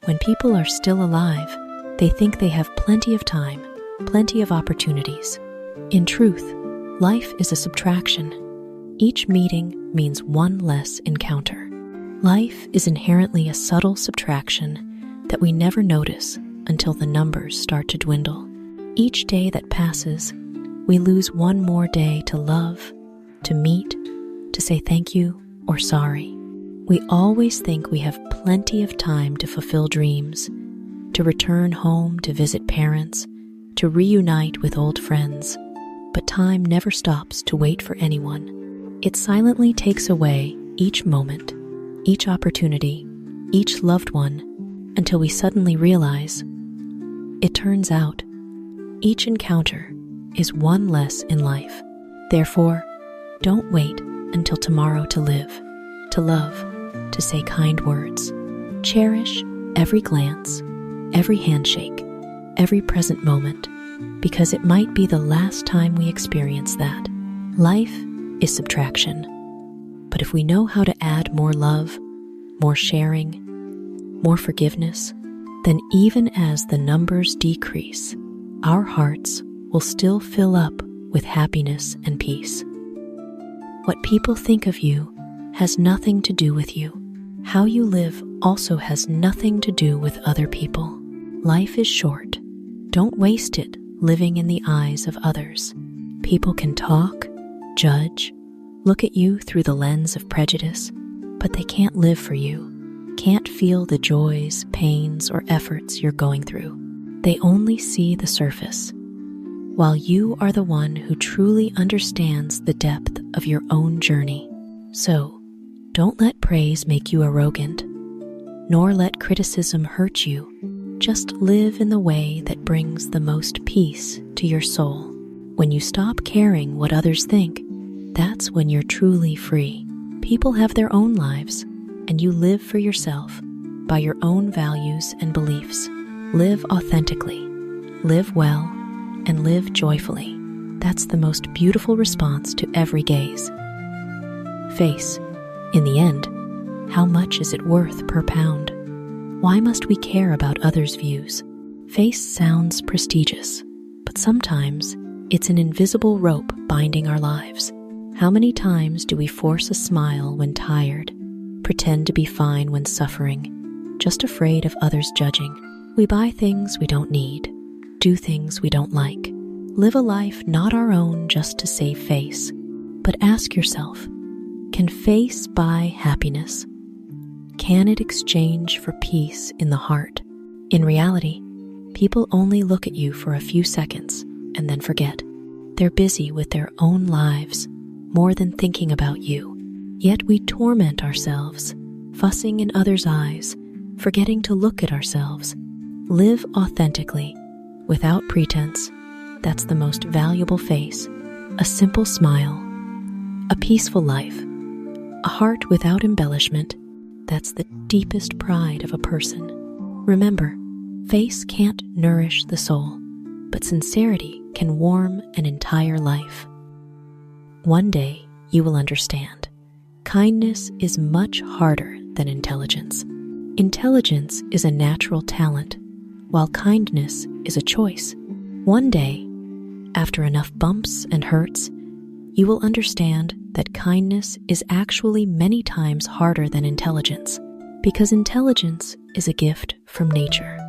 When people are still alive, they think they have plenty of time, plenty of opportunities. In truth, life is a subtraction. Each meeting means one less encounter. Life is inherently a subtle subtraction that we never notice until the numbers start to dwindle. Each day that passes, we lose one more day to love, to meet, to say thank you or sorry. We always think we have plenty of time to fulfill dreams, to return home to visit parents, to reunite with old friends. But time never stops to wait for anyone. It silently takes away each moment, each opportunity, each loved one, until we suddenly realize, it turns out, each encounter is one less in life. Therefore, don't wait until tomorrow to live, to love, to say kind words. Cherish every glance, every handshake, every present moment, because it might be the last time we experience that. Life is subtraction. But if we know how to add more love, more sharing, more forgiveness, then even as the numbers decrease, our hearts will still fill up with happiness and peace. What people think of you has nothing to do with you. How you live also has nothing to do with other people. Life is short. Don't waste it living in the eyes of others. People can talk, judge, look at you through the lens of prejudice, but they can't live for you, can't feel the joys, pains, or efforts you're going through. They only see the surface, while you are the one who truly understands the depth of your own journey. So, don't let praise make you arrogant, nor let criticism hurt you. Just live in the way that brings the most peace to your soul. When you stop caring what others think, that's when you're truly free. People have their own lives, and you live for yourself by your own values and beliefs. Live authentically, live well, and live joyfully. That's the most beautiful response to every gaze. Face, in the end, how much is it worth per pound? Why must we care about others' views? Face sounds prestigious, but sometimes it's an invisible rope binding our lives. How many times do we force a smile when tired, pretend to be fine when suffering, just afraid of others judging? We buy things we don't need, do things we don't like, live a life not our own just to save face. But ask yourself, can face buy happiness? Can it exchange for peace in the heart? In reality, people only look at you for a few seconds and then forget. They're busy with their own lives, more than thinking about you. Yet we torment ourselves, fussing in others' eyes, forgetting to look at ourselves. Live authentically, without pretense. That's the most valuable face. A simple smile, a peaceful life, a heart without embellishment. That's the deepest pride of a person. Remember, face can't nourish the soul, but sincerity can warm an entire life. One day, you will understand. Kindness is much harder than intelligence. Intelligence is a natural talent, while kindness is a choice. One day, after enough bumps and hurts, you will understand that kindness is actually many times harder than intelligence, because intelligence is a gift from nature,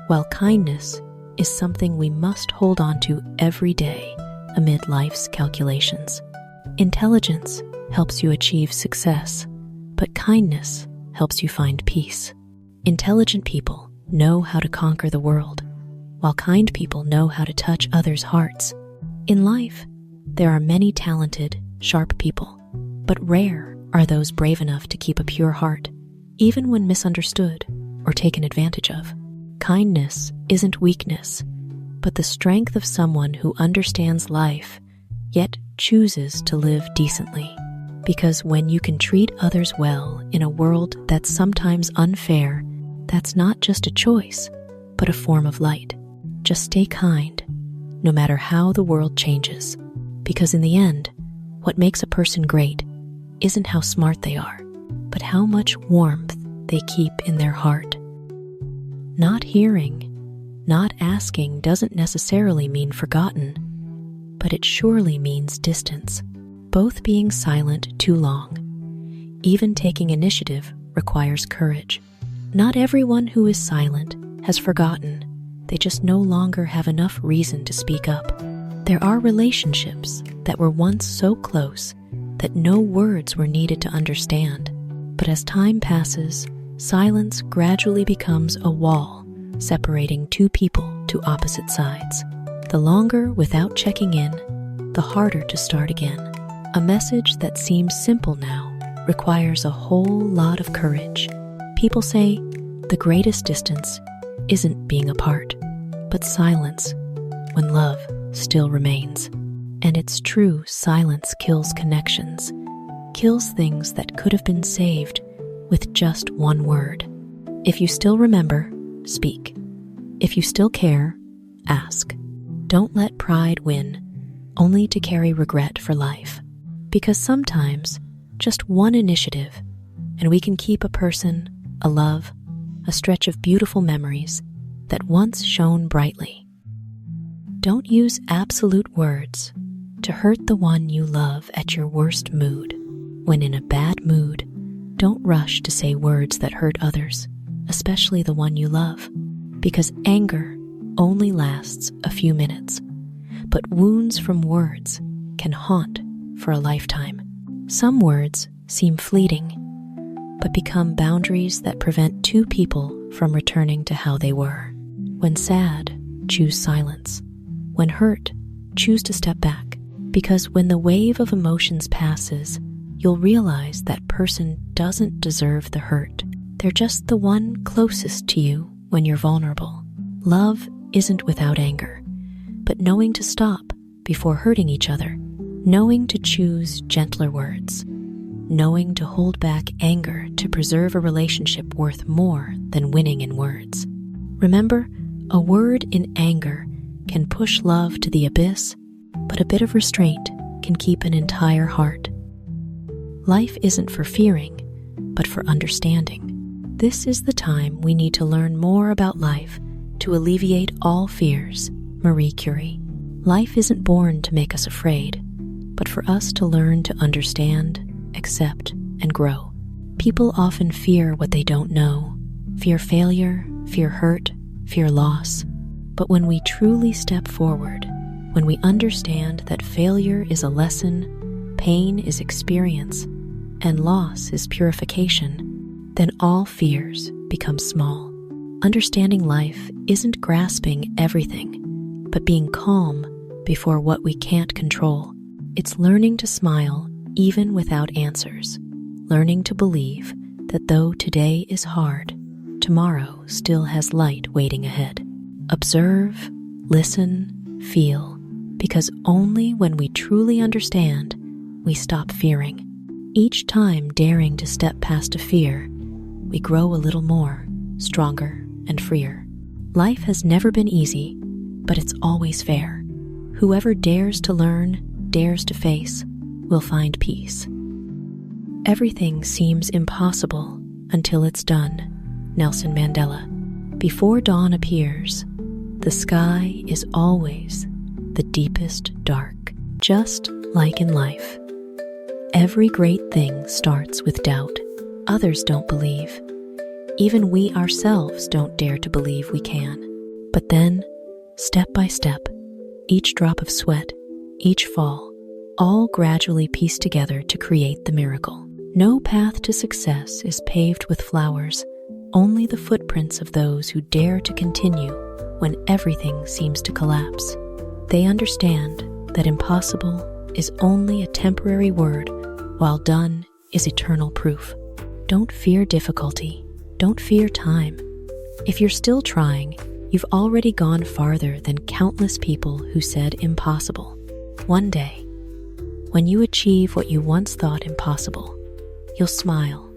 while kindness is something we must hold on to every day amid life's calculations. Intelligence helps you achieve success, but kindness helps you find peace. Intelligent people know how to conquer the world, while kind people know how to touch others' hearts. In life, there are many talented, sharp people, but rare are those brave enough to keep a pure heart, even when misunderstood or taken advantage of. Kindness isn't weakness, but the strength of someone who understands life, yet chooses to live decently. Because when you can treat others well in a world that's sometimes unfair, that's not just a choice, but a form of light. Just stay kind, no matter how the world changes, because in the end, what makes a person great isn't how smart they are, but how much warmth they keep in their heart. Not hearing, not asking doesn't necessarily mean forgotten, but it surely means distance. Both being silent too long. Even taking initiative requires courage. Not everyone who is silent has forgotten. They just no longer have enough reason to speak up. There are relationships that were once so close that no words were needed to understand. But as time passes, silence gradually becomes a wall separating two people to opposite sides. The longer without checking in, the harder to start again. A message that seems simple now requires a whole lot of courage. People say the greatest distance isn't being apart, but silence when love still remains. And it's true, silence kills connections, kills things that could have been saved with just one word. If you still remember, speak. If you still care, ask. Don't let pride win, only to carry regret for life. Because sometimes, just one initiative, and we can keep a person, a love, a stretch of beautiful memories that once shone brightly. Don't use absolute words to hurt the one you love at your worst mood. When in a bad mood, don't rush to say words that hurt others, especially the one you love, because anger only lasts a few minutes, but wounds from words can haunt for a lifetime. Some words seem fleeting, but become boundaries that prevent two people from returning to how they were. When sad, choose silence. When hurt, choose to step back, because when the wave of emotions passes, you'll realize that person doesn't deserve the hurt. They're just the one closest to you when you're vulnerable. Love isn't without anger, but knowing to stop before hurting each other, knowing to choose gentler words, knowing to hold back anger to preserve a relationship worth more than winning in words. Remember, a word in anger can push love to the abyss, but a bit of restraint can keep an entire heart. Life isn't for fearing, but for understanding. This is the time we need to learn more about life to alleviate all fears. Marie Curie. Life isn't born to make us afraid, but for us to learn to understand, accept, and grow. People often fear what they don't know, fear failure, fear hurt, fear loss. But when we truly step forward, when we understand that failure is a lesson, pain is experience, and loss is purification, then all fears become small. Understanding life isn't grasping everything, but being calm before what we can't control. It's learning to smile even without answers, learning to believe that though today is hard, tomorrow still has light waiting ahead. Observe, listen, feel, because only when we truly understand, we stop fearing. Each time daring to step past a fear, we grow a little more, stronger and freer. Life has never been easy, but it's always fair. Whoever dares to learn, dares to face, will find peace. Everything seems impossible until it's done. Nelson Mandela. Before dawn appears, the sky is always the deepest dark. Just like in life, every great thing starts with doubt. Others don't believe. Even we ourselves don't dare to believe we can. But then, step by step, each drop of sweat, each fall, all gradually piece together to create the miracle. No path to success is paved with flowers, only the footprints of those who dare to continue when everything seems to collapse. They understand that impossible is only a temporary word, while done is eternal proof. Don't fear difficulty. Don't fear time. If you're still trying, you've already gone farther than countless people who said impossible. One day, when you achieve what you once thought impossible, you'll smile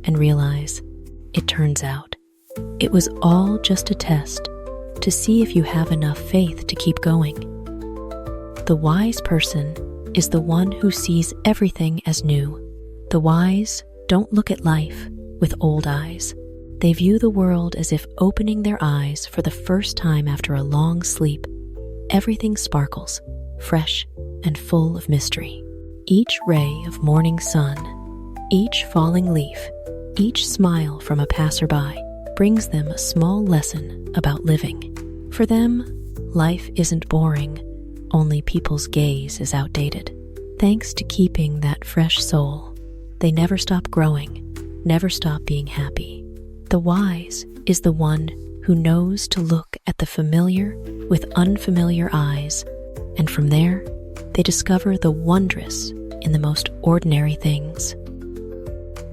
and realize it turns out it was all just a test to see if you have enough faith to keep going. The wise person is the one who sees everything as new. The wise don't look at life with old eyes. They view the world as if opening their eyes for the first time after a long sleep. Everything sparkles, fresh and full of mystery. Each ray of morning sun, each falling leaf, each smile from a passerby brings them a small lesson about living. For them, life isn't boring, only people's gaze is outdated. Thanks to keeping that fresh soul, they never stop growing, never stop being happy. The wise is the one who knows to look at the familiar with unfamiliar eyes, and from there, they discover the wondrous in the most ordinary things.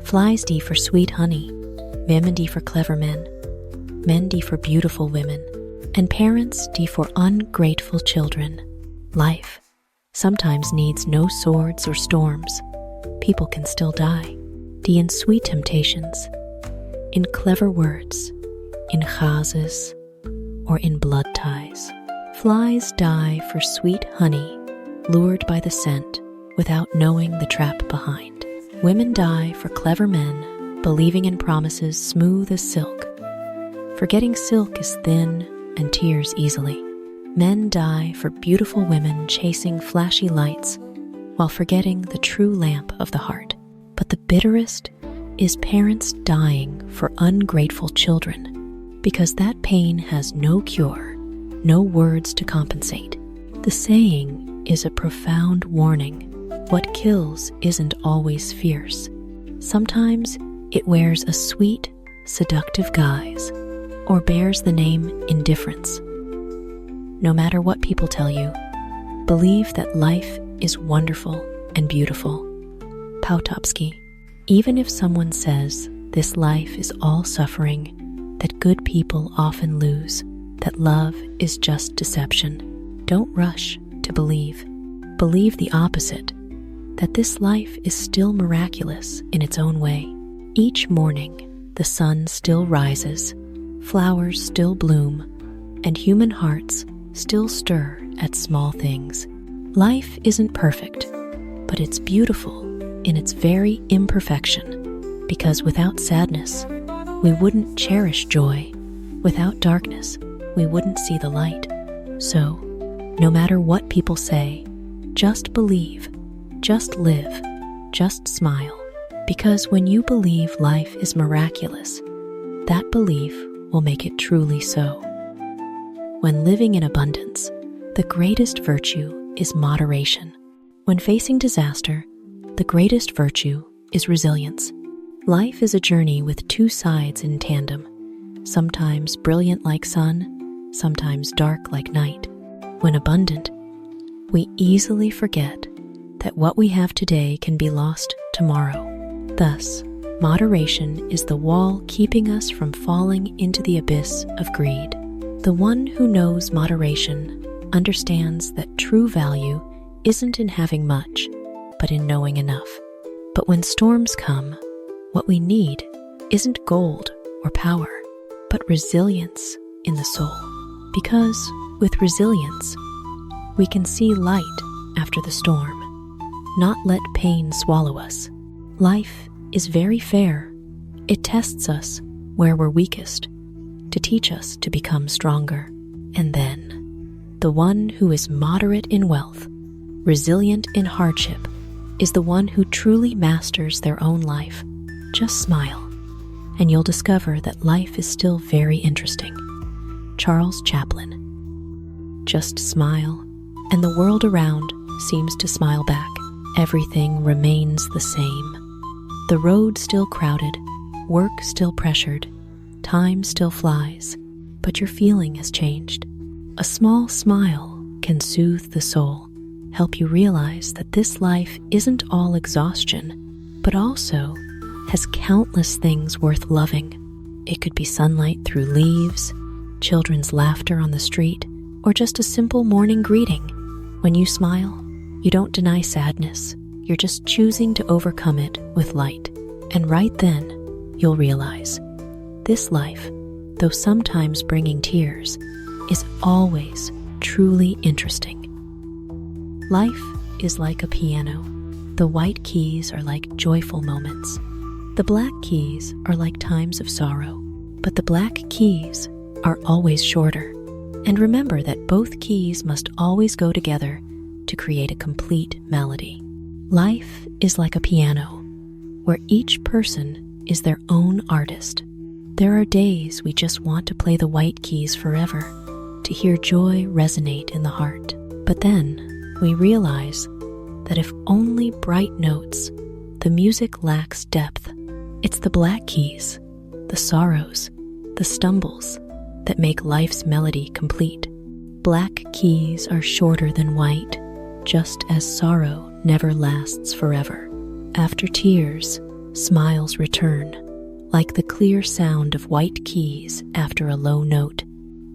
Flies D for sweet honey, women D for clever men D for beautiful women, and parents D for ungrateful children. Life sometimes needs no swords or storms. People can still die. D in sweet temptations, in clever words, in chazes, or in blood ties. Flies die for sweet honey, lured by the scent, without knowing the trap behind. Women die for clever men, believing in promises smooth as silk, forgetting silk is thin and tears easily. Men die for beautiful women chasing flashy lights, while forgetting the true lamp of the heart. But the bitterest is parents dying for ungrateful children, because that pain has no cure, no words to compensate. The saying is a profound warning. What kills isn't always fierce. Sometimes it wears a sweet, seductive guise, or bears the name indifference. No matter what people tell you, believe that life is wonderful and beautiful. Pautopxki. Even if someone says this life is all suffering, that good people often lose, that love is just deception, don't rush to believe. Believe the opposite, that this life is still miraculous in its own way. Each morning, the sun still rises, flowers still bloom, and human hearts still stir at small things. Life isn't perfect, but it's beautiful in its very imperfection, because without sadness, we wouldn't cherish joy. Without darkness, we wouldn't see the light. So, no matter what people say, just believe, just live, just smile, because when you believe life is miraculous, that belief will make it truly so. When living in abundance, the greatest virtue is moderation. When facing disaster, the greatest virtue is resilience. Life is a journey with two sides in tandem, sometimes brilliant like sun, sometimes dark like night. When abundant, we easily forget that what we have today can be lost tomorrow. Thus, moderation is the wall keeping us from falling into the abyss of greed. The one who knows moderation understands that true value isn't in having much, but in knowing enough. But when storms come, what we need isn't gold or power, but resilience in the soul. Because with resilience, we can see light after the storm, not let pain swallow us. Life is very fair. It tests us where we're weakest, to teach us to become stronger. And then, the one who is moderate in wealth, resilient in hardship, is the one who truly masters their own life. Just smile, and you'll discover that life is still very interesting. Charles Chaplin. Just smile, and the world around seems to smile back. Everything remains the same. The road still crowded, work still pressured, time still flies, but your feeling has changed. A small smile can soothe the soul, help you realize that this life isn't all exhaustion, but also has countless things worth loving. It could be sunlight through leaves, children's laughter on the street, or just a simple morning greeting. When you smile, you don't deny sadness. You're just choosing to overcome it with light. And right then, you'll realize this life, though sometimes bringing tears, is always truly interesting. Life is like a piano. The white keys are like joyful moments. The black keys are like times of sorrow. but the black keys are always shorter. And remember that both keys must always go together to create a complete melody. Life is like a piano, where each person is their own artist. There are days we just want to play the white keys forever, to hear joy resonate in the heart. But then we realize that if only bright notes, the music lacks depth. It's the black keys, the sorrows, the stumbles that make life's melody complete. Black keys are shorter than white, just as sorrow never lasts forever. After tears, smiles return, like the clear sound of white keys after a low note.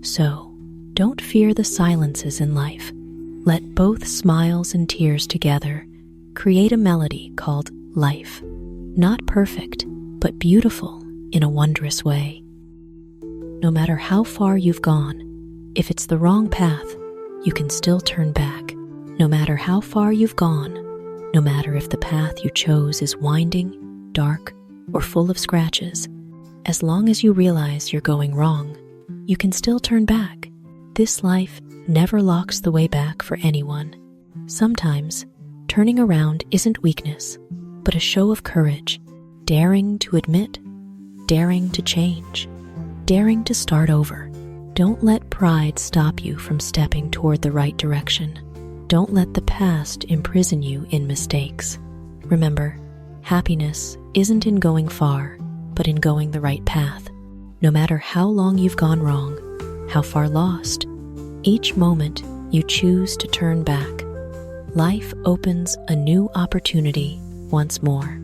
So, don't fear the silences in life. Let both smiles and tears together create a melody called life. Not perfect, but beautiful in a wondrous way. No matter how far you've gone, if it's the wrong path, you can still turn back. No matter how far you've gone, no matter if the path you chose is winding, dark, or full of scratches, as long as you realize you're going wrong, you can still turn back. This life never locks the way back for anyone. Sometimes, turning around isn't weakness, but a show of courage, daring to admit, daring to change, daring to start over. Don't let pride stop you from stepping toward the right direction. Don't let the past imprison you in mistakes. Remember, happiness isn't in going far, but in going the right path. No matter how long you've gone wrong, how far lost, each moment you choose to turn back, life opens a new opportunity once more.